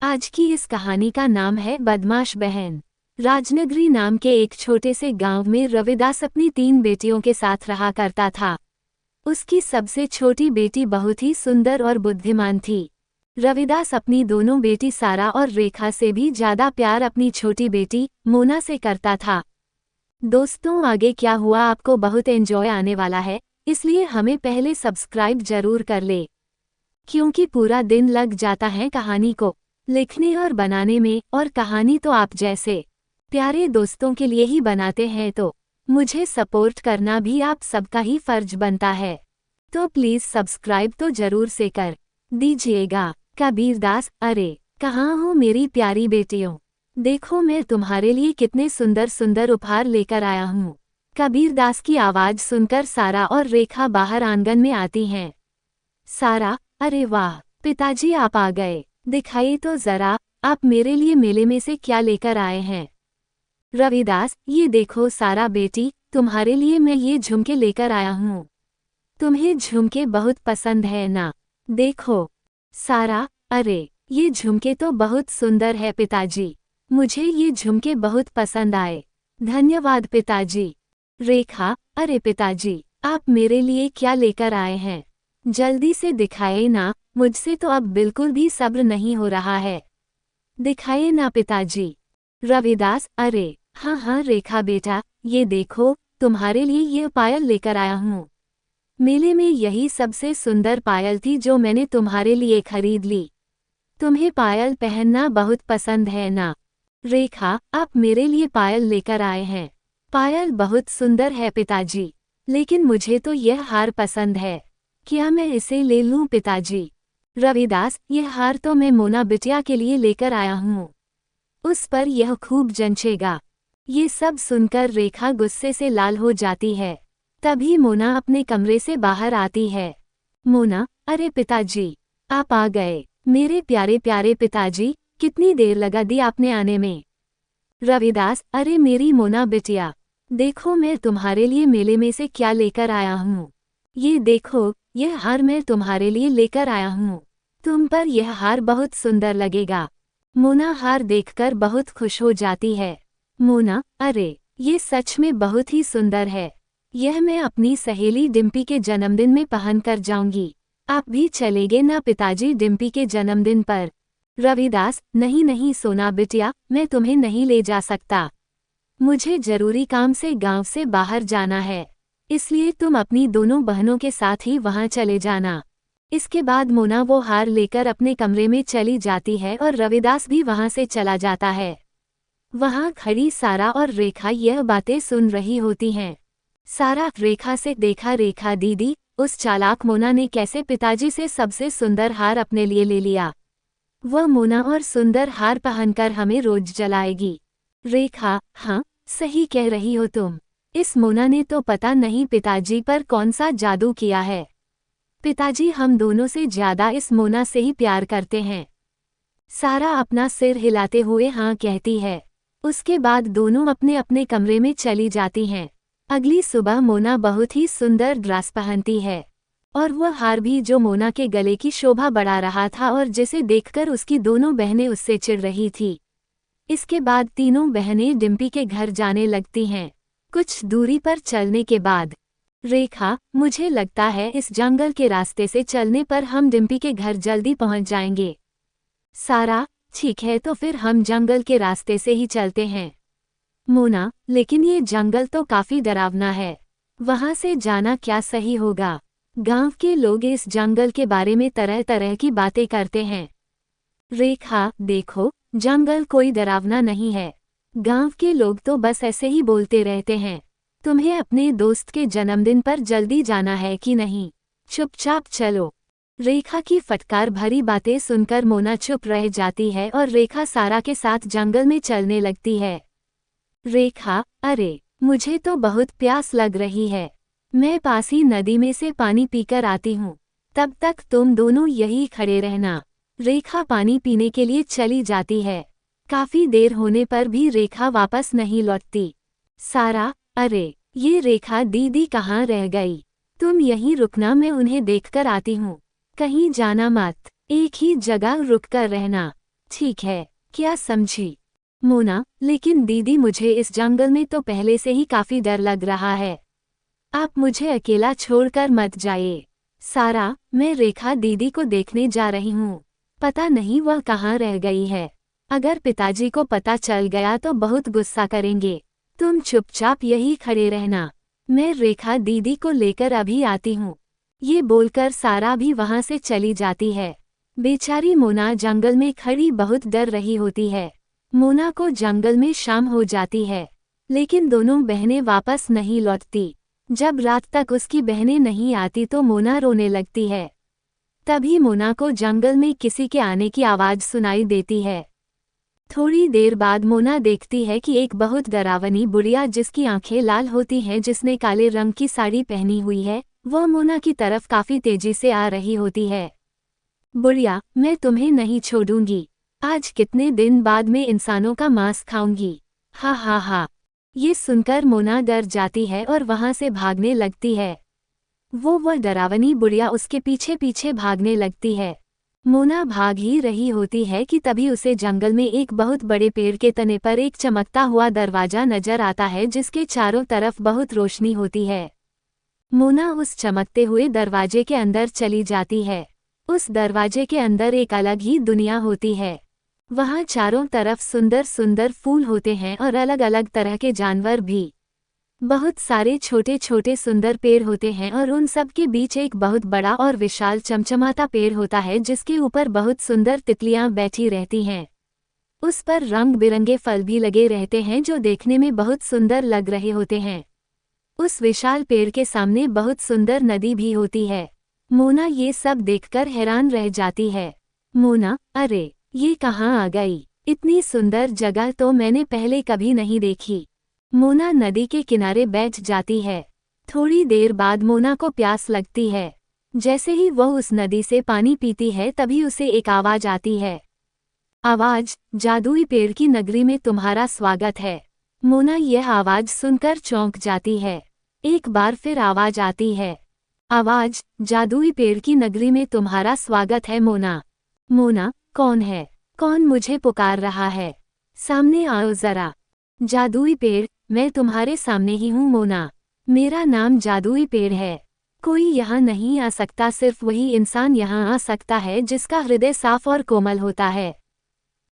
आज की इस कहानी का नाम है बदमाश बहन। राजनगरी नाम के एक छोटे से गांव में रविदास अपनी 3 बेटियों के साथ रहा करता था। उसकी सबसे छोटी बेटी बहुत ही सुंदर और बुद्धिमान थी। रविदास अपनी दोनों बेटी सारा और रेखा से भी ज्यादा प्यार अपनी छोटी बेटी मोना से करता था। दोस्तों, आगे क्या हुआ आपको बहुत एंजॉय आने वाला है, इसलिए हमें पहले सब्सक्राइब जरूर कर ले, क्योंकि पूरा दिन लग जाता है कहानी को लिखने और बनाने में, और कहानी तो आप जैसे प्यारे दोस्तों के लिए ही बनाते हैं, तो मुझे सपोर्ट करना भी आप सबका ही फर्ज बनता है। तो प्लीज सब्सक्राइब तो जरूर से कर दीजिएगा। कबीरदास, अरे कहाँ हो मेरी प्यारी बेटियों, देखो मैं तुम्हारे लिए कितने सुंदर सुंदर उपहार लेकर आया हूँ। कबीरदास की आवाज सुनकर सारा और रेखा बाहर आंगन में आती हैं। सारा, अरे वाह पिताजी, आप आ गए, दिखाइए तो जरा आप मेरे लिए मेले में से क्या लेकर आए हैं। रविदास, ये देखो सारा बेटी, तुम्हारे लिए मैं ये झुमके लेकर आया हूँ। तुम्हें झुमके बहुत पसंद है ना? देखो। सारा, अरे ये झुमके तो बहुत सुंदर है पिताजी, मुझे ये झुमके बहुत पसंद आए। धन्यवाद पिताजी। रेखा, अरे पिताजी आप मेरे लिए क्या लेकर आए हैं, जल्दी से दिखाइए ना, मुझसे तो अब बिल्कुल भी सब्र नहीं हो रहा है, दिखाइए ना पिताजी। रविदास, अरे हाँ रेखा बेटा, ये देखो तुम्हारे लिए ये पायल लेकर आया हूँ। मेले में यही सबसे सुंदर पायल थी जो मैंने तुम्हारे लिए खरीद ली। तुम्हें पायल पहनना बहुत पसंद है ना? रेखा, आप मेरे लिए पायल लेकर आए हैं। पायल बहुत सुंदर है पिताजी, लेकिन मुझे तो यह हार पसंद है, क्या मैं इसे ले लूं पिताजी? रविदास, यह हार तो मैं मोना बिटिया के लिए लेकर आया हूँ, उस पर यह खूब जंचेगा। ये सब सुनकर रेखा गुस्से से लाल हो जाती है। तभी मोना अपने कमरे से बाहर आती है। मोना, अरे पिताजी आप आ गए, मेरे प्यारे प्यारे पिताजी, कितनी देर लगा दी आपने आने में। रविदास, अरे मेरी मोना बिटिया, देखो मैं तुम्हारे लिए मेले में से क्या लेकर आया हूँ। ये देखो, यह हार मैं तुम्हारे लिए लेकर आया हूँ, तुम पर यह हार बहुत सुंदर लगेगा। मोना हार देखकर बहुत खुश हो जाती है। मोना, अरे ये सच में बहुत ही सुंदर है, यह मैं अपनी सहेली डिम्पी के जन्मदिन में पहनकर जाऊंगी। आप भी चलेंगे ना पिताजी डिम्पी के जन्मदिन पर? रविदास, नहीं सोना बिटिया, मैं तुम्हें नहीं ले जा सकता, मुझे जरूरी काम से गांव से बाहर जाना है, इसलिए तुम अपनी दोनों बहनों के साथ ही वहां चले जाना। इसके बाद मोना वो हार लेकर अपने कमरे में चली जाती है और रविदास भी वहां से चला जाता है। वहां खड़ी सारा और रेखा यह बातें सुन रही होती हैं। सारा रेखा से, देखा रेखा दीदी, उस चालाक मोना ने कैसे पिताजी से सबसे सुंदर हार अपने लिए ले लिया। वह मोना और सुंदर हार पहनकर हमें रोज जलाएगी। रेखा, हाँ सही कह रही हो तुम, इस मोना ने तो पता नहीं पिताजी पर कौन सा जादू किया है। पिताजी हम दोनों से ज्यादा इस मोना से ही प्यार करते हैं। सारा अपना सिर हिलाते हुए हाँ कहती है। उसके बाद दोनों अपने अपने कमरे में चली जाती हैं। अगली सुबह मोना बहुत ही सुंदर ड्रेस पहनती है, और वह हार भी जो मोना के गले की शोभा बढ़ा रहा था और जिसे देखकर उसकी दोनों बहनें उससे चिढ़ रही थी। इसके बाद तीनों बहनें डिम्पी के घर जाने लगती हैं। कुछ दूरी पर चलने के बाद, रेखा, मुझे लगता है इस जंगल के रास्ते से चलने पर हम डिम्पी के घर जल्दी पहुंच जाएंगे। सारा, ठीक है तो फिर हम जंगल के रास्ते से ही चलते हैं। मोना, लेकिन ये जंगल तो काफी डरावना है, वहां से जाना क्या सही होगा? गांव के लोग इस जंगल के बारे में तरह तरह की बातें करते हैं। रेखा, देखो जंगल कोई डरावना नहीं है, गांव के लोग तो बस ऐसे ही बोलते रहते हैं। तुम्हें अपने दोस्त के जन्मदिन पर जल्दी जाना है कि नहीं? चुपचाप चलो। रेखा की फटकार भरी बातें सुनकर मोना चुप रह जाती है और रेखा सारा के साथ जंगल में चलने लगती है। रेखा, अरे मुझे तो बहुत प्यास लग रही है, मैं पास ही नदी में से पानी पीकर आती हूँ, तब तक तुम दोनों यही खड़े रहना। रेखा पानी पीने के लिए चली जाती है। काफी देर होने पर भी रेखा वापस नहीं लौटती। सारा, अरे ये रेखा दीदी कहाँ रह गई? तुम यहीं रुकना, मैं उन्हें देखकर आती हूँ, कहीं जाना मत, एक ही जगह रुक कर रहना। ठीक है, क्या समझी? मोना, लेकिन दीदी मुझे इस जंगल में तो पहले से ही काफी डर लग रहा है। आप मुझे अकेला छोड़कर मत जाइए। सारा, मैं रेखा दीदी को देखने जा रही हूँ। पता नहीं वह कहाँ रह गई है। अगर पिताजी को पता चल गया तो बहुत गुस्सा करेंगे। तुम चुपचाप यही खड़े रहना, मैं रेखा दीदी को लेकर अभी आती हूँ। ये बोलकर सारा भी वहाँ से चली जाती है। बेचारी मोना जंगल में खड़ी बहुत डर रही होती है। मोना को जंगल में शाम हो जाती है, लेकिन दोनों बहनें वापस नहीं लौटती। जब रात तक उसकी बहनें नहीं आती तो मोना रोने लगती है। तभी मोना को जंगल में किसी के आने की आवाज सुनाई देती है। थोड़ी देर बाद मोना देखती है कि एक बहुत डरावनी बुढ़िया जिसकी आंखें लाल होती हैं, जिसने काले रंग की साड़ी पहनी हुई है, वह मोना की तरफ काफी तेजी से आ रही होती है। बुढ़िया, मैं तुम्हें नहीं छोड़ूंगी। आज कितने दिन बाद मैं इंसानों का मांस खाऊंगी। हा हा हा। ये सुनकर मोना डर जाती है और वहां से भागने लगती है। वह डरावनी बुढ़िया उसके पीछे पीछे भागने लगती है। मोना भाग ही रही होती है कि तभी उसे जंगल में एक बहुत बड़े पेड़ के तने पर एक चमकता हुआ दरवाजा नजर आता है, जिसके चारों तरफ बहुत रोशनी होती है। मोना उस चमकते हुए दरवाजे के अंदर चली जाती है। उस दरवाजे के अंदर एक अलग ही दुनिया होती है। वहाँ चारों तरफ सुंदर सुंदर फूल होते हैं और अलग अलग तरह के जानवर भी। बहुत सारे छोटे छोटे सुंदर पेड़ होते हैं और उन सब के बीच एक बहुत बड़ा और विशाल चमचमाता पेड़ होता है, जिसके ऊपर बहुत सुंदर तितलियां बैठी रहती हैं। उस पर रंग बिरंगे फल भी लगे रहते हैं जो देखने में बहुत सुंदर लग रहे होते हैं। उस विशाल पेड़ के सामने बहुत सुंदर नदी भी होती है। मोना ये सब देखकर हैरान रह जाती है। मोना, अरे ये कहाँ आ गई? इतनी सुंदर जगह तो मैंने पहले कभी नहीं देखी। मोना नदी के किनारे बैठ जाती है। थोड़ी देर बाद मोना को प्यास लगती है। जैसे ही वह उस नदी से पानी पीती है तभी उसे एक आवाज आती है। आवाज, जादुई पेड़ की नगरी में तुम्हारा स्वागत है। मोना यह आवाज सुनकर चौंक जाती है। एक बार फिर आवाज आती है। आवाज, जादुई पेड़ की नगरी में तुम्हारा स्वागत है मोना। मोना, कौन है? कौन मुझे पुकार रहा है? सामने आओ जरा। जादुई पेड़, मैं तुम्हारे सामने ही हूँ मोना। मेरा नाम जादुई पेड़ है। कोई यहाँ नहीं आ सकता, सिर्फ वही इंसान यहाँ आ सकता है जिसका हृदय साफ और कोमल होता है।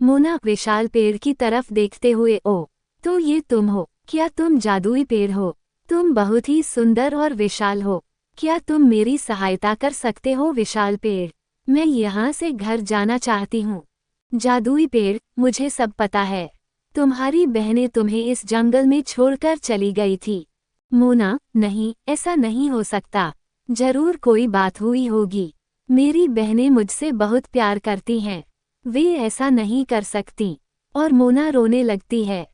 मोना विशाल पेड़ की तरफ देखते हुए, ओ, तो ये तुम हो? क्या तुम जादुई पेड़ हो? तुम बहुत ही सुंदर और विशाल हो। क्या तुम मेरी सहायता कर सकते हो विशाल पेड़? मैं यहाँ से घर जाना चाहती हूँ। जादुई पेड़, मुझे सब पता है। तुम्हारी बहनें तुम्हें इस जंगल में छोड़कर चली गई थी। मोना, नहीं, ऐसा नहीं हो सकता। जरूर कोई बात हुई होगी। मेरी बहनें मुझसे बहुत प्यार करती हैं। वे ऐसा नहीं कर सकती। और मोना रोने लगती है।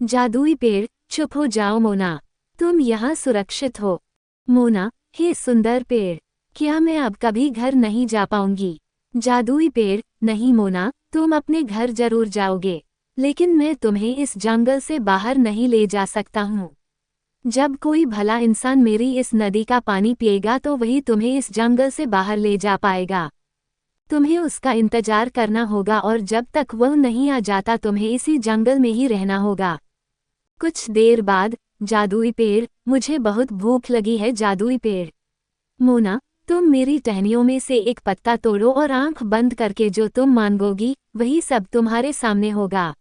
जादुई पेड़, चुप हो जाओ मोना। तुम यहाँ सुरक्षित हो। मोना, हे सुंदर पेड़, क्या मैं अब कभी घर नहीं जा पाऊंगी? जादुई पेड़, नहीं मोना, तुम अपने घर जरूर जाओगे, लेकिन मैं तुम्हें इस जंगल से बाहर नहीं ले जा सकता हूँ। जब कोई भला इंसान मेरी इस नदी का पानी पिएगा तो वही तुम्हें इस जंगल से बाहर ले जा पाएगा। तुम्हें उसका इंतजार करना होगा और जब तक वह नहीं आ जाता तुम्हें इसी जंगल में ही रहना होगा। कुछ देर बाद, जादुई पेड़, मुझे बहुत भूख लगी है जादुई पेड़। मोना, तुम मेरी टहनियों में से एक पत्ता तोड़ो और आंख बंद करके जो तुम मांगोगी वही सब तुम्हारे सामने होगा।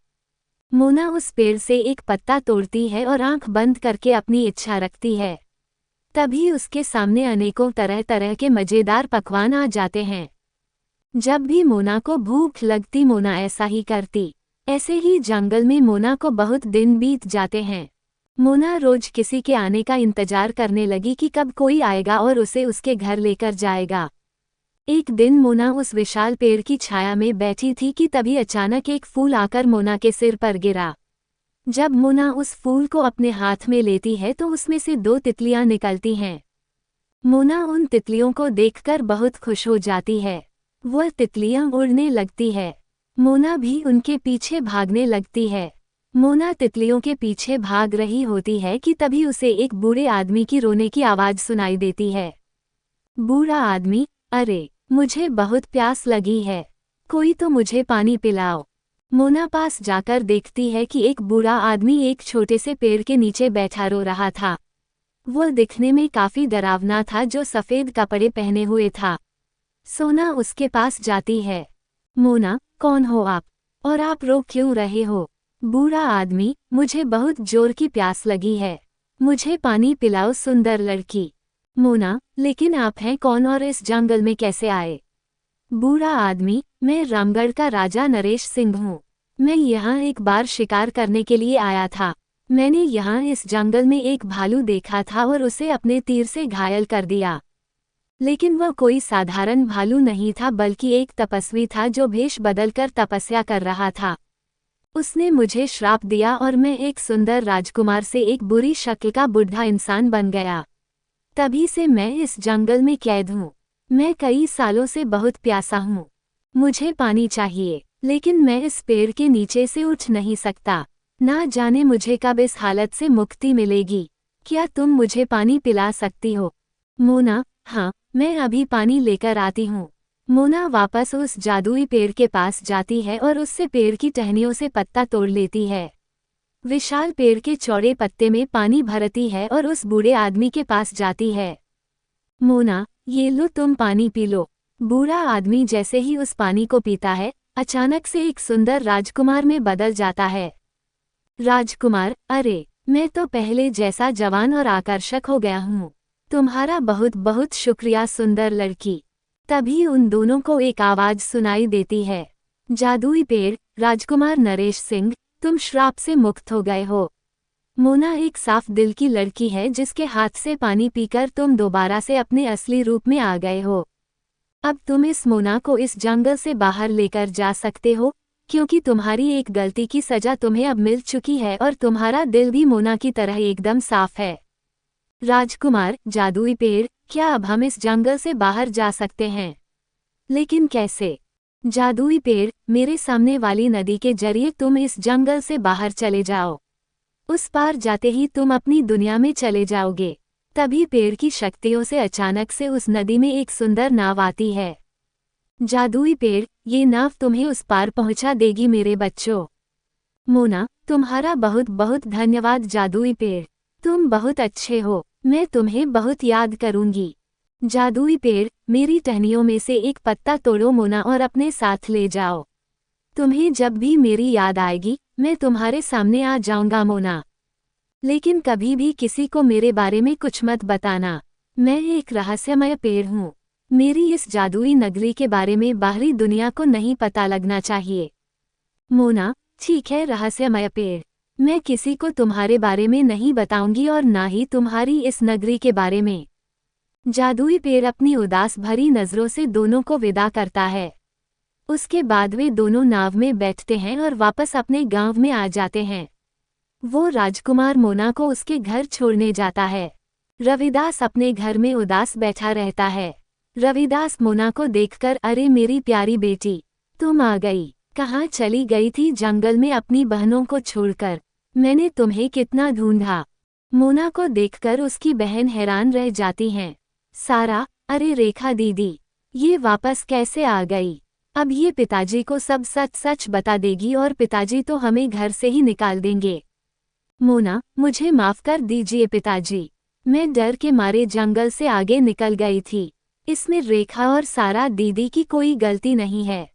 मोना उस पेड़ से एक पत्ता तोड़ती है और आंख बंद करके अपनी इच्छा रखती है। तभी उसके सामने अनेकों तरह तरह के मजेदार पकवान आ जाते हैं। जब भी मोना को भूख लगती मोना ऐसा ही करती। ऐसे ही जंगल में मोना को बहुत दिन बीत जाते हैं। मोना रोज किसी के आने का इंतजार करने लगी कि कब कोई आएगा और उसे उसके घर लेकर जाएगा। एक दिन मोना उस विशाल पेड़ की छाया में बैठी थी कि तभी अचानक एक फूल आकर मोना के सिर पर गिरा। जब मोना उस फूल को अपने हाथ में लेती है तो उसमें से 2 तितलियां निकलती हैं। मोना उन तितलियों को देखकर बहुत खुश हो जाती है। वह तितलियां उड़ने लगती है। मोना भी उनके पीछे भागने लगती है। मोना तितलियों के पीछे भाग रही होती है कि तभी उसे एक बूढ़े आदमी की रोने की आवाज सुनाई देती है। बूढ़ा आदमी, अरे, मुझे बहुत प्यास लगी है। कोई तो मुझे पानी पिलाओ। मोना पास जाकर देखती है कि एक बूढ़ा आदमी एक छोटे से पेड़ के नीचे बैठा रो रहा था। वो दिखने में काफी डरावना था, जो सफेद कपड़े पहने हुए था। सोना उसके पास जाती है। मोना, कौन हो आप? और आप रो क्यों रहे हो? बूढ़ा आदमी, मुझे बहुत जोर की प्यास लगी है, मुझे पानी पिलाओ सुंदर लड़की। मोना, लेकिन आप हैं कौन और इस जंगल में कैसे आए? बूढ़ा आदमी, मैं रामगढ़ का राजा नरेश सिंह हूँ। मैं यहाँ एक बार शिकार करने के लिए आया था। मैंने यहाँ इस जंगल में एक भालू देखा था और उसे अपने तीर से घायल कर दिया। लेकिन वह कोई साधारण भालू नहीं था, बल्कि एक तपस्वी था जो भेष बदलकर तपस्या कर रहा था। उसने मुझे श्राप दिया और मैं एक सुंदर राजकुमार से एक बुरी शक्ल का बुढ़ा इंसान बन गया। तभी से मैं इस जंगल में कैद हूँ। मैं कई सालों से बहुत प्यासा हूँ। मुझे पानी चाहिए, लेकिन मैं इस पेड़ के नीचे से उठ नहीं सकता। ना जाने मुझे कब इस हालत से मुक्ति मिलेगी। क्या तुम मुझे पानी पिला सकती हो? मोना, हाँ, मैं अभी पानी लेकर आती हूँ। मोना वापस उस जादुई पेड़ के पास जाती है और उससे पेड़ की टहनियों से पत्ता तोड़ लेती है। विशाल पेड़ के चौड़े पत्ते में पानी भरती है और उस बूढ़े आदमी के पास जाती है। मोना, ये लो, तुम पानी पी लो। बूढ़ा आदमी जैसे ही उस पानी को पीता है, अचानक से एक सुंदर राजकुमार में बदल जाता है। राजकुमार, अरे, मैं तो पहले जैसा जवान और आकर्षक हो गया हूँ। तुम्हारा बहुत बहुत शुक्रिया सुंदर लड़की। तभी उन दोनों को एक आवाज सुनाई देती है। जादुई पेड़, राजकुमार नरेश सिंह, तुम श्राप से मुक्त हो गए हो। मोना एक साफ दिल की लड़की है, जिसके हाथ से पानी पीकर तुम दोबारा से अपने असली रूप में आ गए हो। अब तुम इस मोना को इस जंगल से बाहर लेकर जा सकते हो, क्योंकि तुम्हारी एक गलती की सजा तुम्हें अब मिल चुकी है और तुम्हारा दिल भी मोना की तरह एकदम साफ है। राजकुमार, जादुई पेड़, क्या अब हम इस जंगल से बाहर जा सकते हैं? लेकिन कैसे? जादुई पेड़, मेरे सामने वाली नदी के जरिए तुम इस जंगल से बाहर चले जाओ। उस पार जाते ही तुम अपनी दुनिया में चले जाओगे। तभी पेड़ की शक्तियों से अचानक से उस नदी में एक सुंदर नाव आती है। जादुई पेड़, ये नाव तुम्हें उस पार पहुंचा देगी मेरे बच्चों। मोना, तुम्हारा बहुत बहुत धन्यवाद जादुई पेड़, तुम बहुत अच्छे हो, मैं तुम्हें बहुत याद करूंगी। जादुई पेड़, मेरी टहनियों में से एक पत्ता तोड़ो मोना और अपने साथ ले जाओ। तुम्हें जब भी मेरी याद आएगी, मैं तुम्हारे सामने आ जाऊंगा मोना। लेकिन कभी भी किसी को मेरे बारे में कुछ मत बताना। मैं एक रहस्यमय पेड़ हूँ। मेरी इस जादुई नगरी के बारे में बाहरी दुनिया को नहीं पता लगना चाहिए। मोना, ठीक है रहस्यमय पेड़, मैं किसी को तुम्हारे बारे में नहीं बताऊंगी और ना ही तुम्हारी इस नगरी के बारे में। जादुई पेड़ अपनी उदास भरी नजरों से दोनों को विदा करता है। उसके बाद वे दोनों नाव में बैठते हैं और वापस अपने गांव में आ जाते हैं। वो राजकुमार मोना को उसके घर छोड़ने जाता है। रविदास अपने घर में उदास बैठा रहता है। रविदास मोना को देखकर, अरे मेरी प्यारी बेटी, तुम आ गई। कहाँ चली गई थी जंगल में अपनी बहनों को छोड़कर? मैंने तुम्हें कितना ढूंढा। मोना को देखकर उसकी बहन हैरान रह जाती हैं। सारा, अरे रेखा दीदी, ये वापस कैसे आ गई? अब ये पिताजी को सब सच सच बता देगी और पिताजी तो हमें घर से ही निकाल देंगे। मोना, मुझे माफ कर दीजिए पिताजी, मैं डर के मारे जंगल से आगे निकल गई थी। इसमें रेखा और सारा दीदी की कोई गलती नहीं है।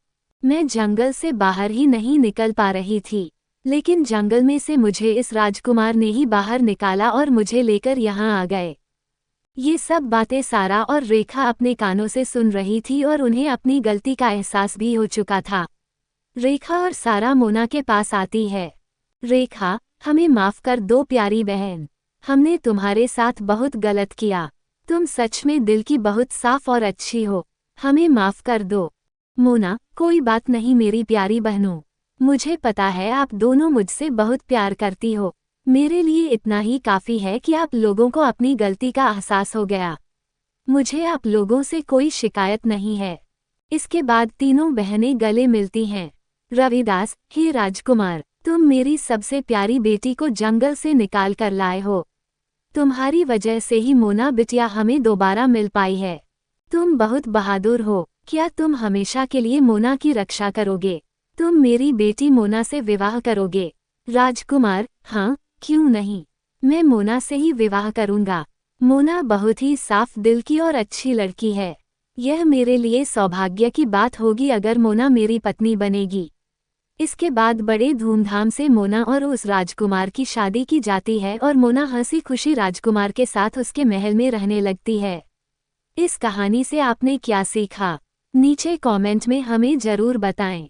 मैं जंगल से बाहर ही नहीं निकल पा रही थी, लेकिन जंगल में से मुझे इस राजकुमार ने ही बाहर निकाला और मुझे लेकर यहाँ आ गए। ये सब बातें सारा और रेखा अपने कानों से सुन रही थी और उन्हें अपनी गलती का एहसास भी हो चुका था। रेखा और सारा मोना के पास आती है। रेखा, हमें माफ कर दो प्यारी बहन, हमने तुम्हारे साथ बहुत गलत किया। तुम सच में दिल की बहुत साफ और अच्छी हो, हमें माफ कर दो। मोना, कोई बात नहीं मेरी प्यारी बहनों, मुझे पता है आप दोनों मुझसे बहुत प्यार करती हो। मेरे लिए इतना ही काफ़ी है कि आप लोगों को अपनी गलती का एहसास हो गया। मुझे आप लोगों से कोई शिकायत नहीं है। इसके बाद तीनों बहनें गले मिलती हैं। रविदास, हे राजकुमार, तुम मेरी सबसे प्यारी बेटी को जंगल से निकाल कर लाए हो। तुम्हारी वजह से ही मोना बिटिया हमें दोबारा मिल पाई है। तुम बहुत बहादुर हो। क्या तुम हमेशा के लिए मोना की रक्षा करोगे? तुम मेरी बेटी मोना से विवाह करोगे? राजकुमार, हाँ, क्यों नहीं। मैं मोना से ही विवाह करूंगा। मोना बहुत ही साफ दिल की और अच्छी लड़की है। यह मेरे लिए सौभाग्य की बात होगी अगर मोना मेरी पत्नी बनेगी। इसके बाद बड़े धूमधाम से मोना और उस राजकुमार की शादी की जाती है और मोना हंसी खुशी राजकुमार के साथ उसके महल में रहने लगती है। इस कहानी से आपने क्या सीखा? नीचे कमेंट में हमें जरूर बताएं।